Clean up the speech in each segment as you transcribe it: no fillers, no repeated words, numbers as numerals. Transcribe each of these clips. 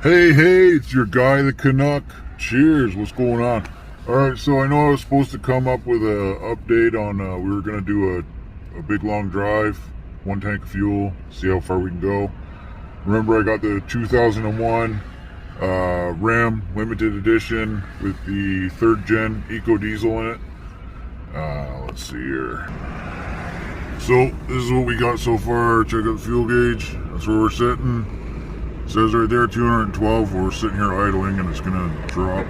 Hey, it's your guy, the Canuck. Cheers, what's going on? Alright, so I know I was supposed to come up with an update on, we were going to do a big long drive, 1 tank of fuel, see how far we can go. Remember, I got the 2001 Ram Limited Edition with the 3rd gen Ecodiesel in it. Let's see here. So, this is what we got so far. Check out the fuel gauge. That's where we're sitting. It says right there 212. We're sitting here idling and it's gonna drop.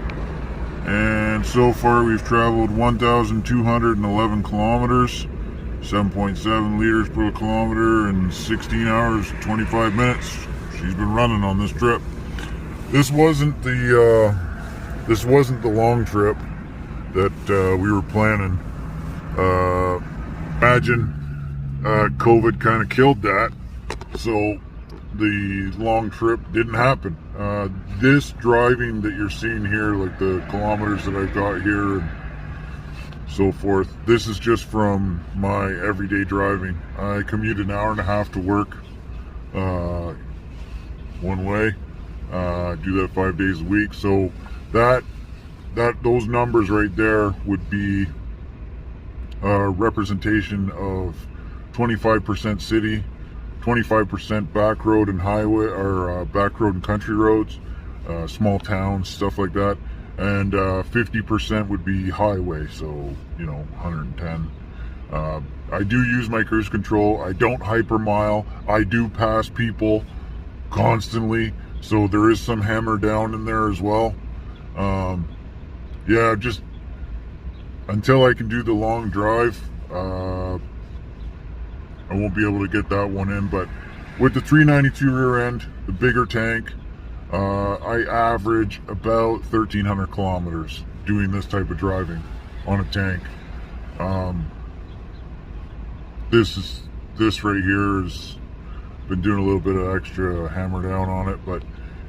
And so far we've traveled 1,211 kilometers, 7.7 liters per kilometer, in 16 hours 25 minutes. She's been running on this trip. This wasn't the long trip that we were planning. Imagine COVID kind of killed that, so the long trip didn't happen. This driving that you're seeing here, like the kilometers that I've got here and so forth, this is just from my everyday driving. I commute an hour and a half to work one way. Do that 5 days a week. So those numbers right there would be a representation of 25% city, 25% back road and highway, or back road and country roads, small towns, stuff like that, and 50% would be highway, so 110. I do use my cruise control. I don't hypermile. I do pass people constantly, so there is some hammer down in there as well. Yeah, just until I can do the long drive, I won't be able to get that one in. But with the 392 rear end, the bigger tank, I average about 1,300 kilometers doing this type of driving on a tank. This right here has been doing a little bit of extra hammer down on it, but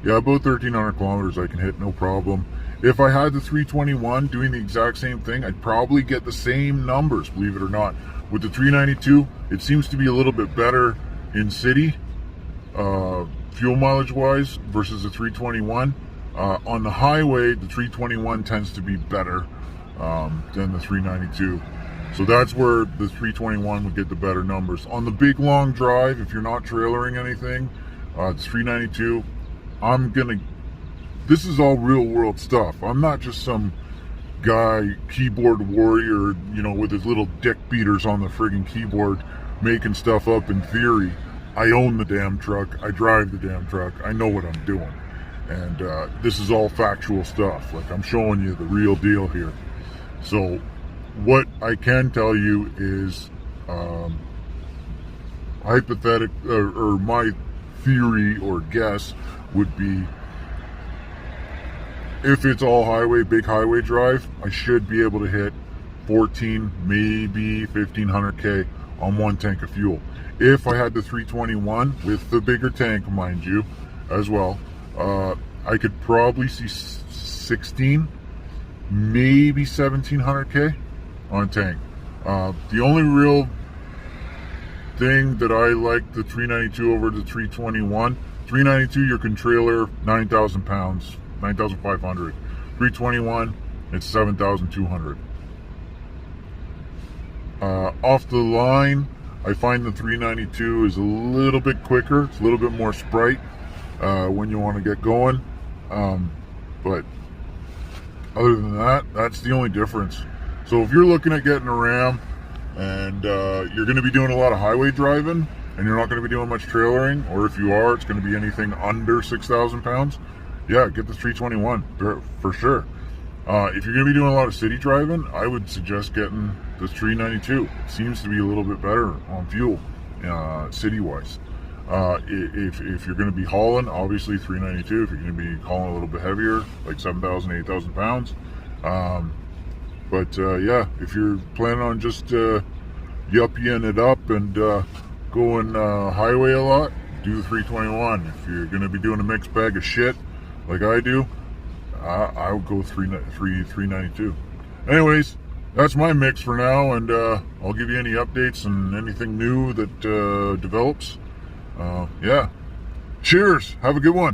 yeah, about 1,300 kilometers I can hit, no problem. If I had the 321 doing the exact same thing, I'd probably get the same numbers, believe it or not. With the 392, it seems to be a little bit better in city, fuel mileage wise, versus the 321. On the highway, the 321 tends to be better than the 392. So that's where the 321 would get the better numbers. On the big long drive, if you're not trailering anything, the 392, this is all real world stuff. I'm not just some guy, keyboard warrior, with his little dick beaters on the friggin' keyboard, making stuff up in theory. I own the damn truck. I drive the damn truck. I know what I'm doing. And this is all factual stuff. Like, I'm showing you the real deal here. So what I can tell you is or my theory or guess would be, if it's all highway, big highway drive, I should be able to hit 14, maybe 1,500K on 1 tank of fuel. If I had the 321 with the bigger tank, mind you, as well, I could probably see 16, maybe 1,700K on a tank. The only real thing that I like the 392 over the 321, 392 you can trailer 9,000 pounds, 9,500. 321, it's 7,200. Off the line, I find the 392 is a little bit quicker. It's a little bit more sprite when you want to get going. But other than that, that's the only difference. So if you're looking at getting a Ram and you're going to be doing a lot of highway driving and you're not going to be doing much trailering, or if you are, it's going to be anything under 6,000 pounds, yeah, get the 321 for sure. If you're going to be doing a lot of city driving, I would suggest getting the 392. It seems to be a little bit better on fuel, city-wise. If you're going to be hauling, obviously 392. If you're going to be hauling a little bit heavier, like 7,000, 8,000 pounds. Yeah, if you're planning on just yuppieing it up and going highway a lot, do the 321. If you're going to be doing a mixed bag of shit, like I do, I would go 392. Anyways, that's my mix for now, and I'll give you any updates and anything new that develops. Yeah. Cheers. Have a good one.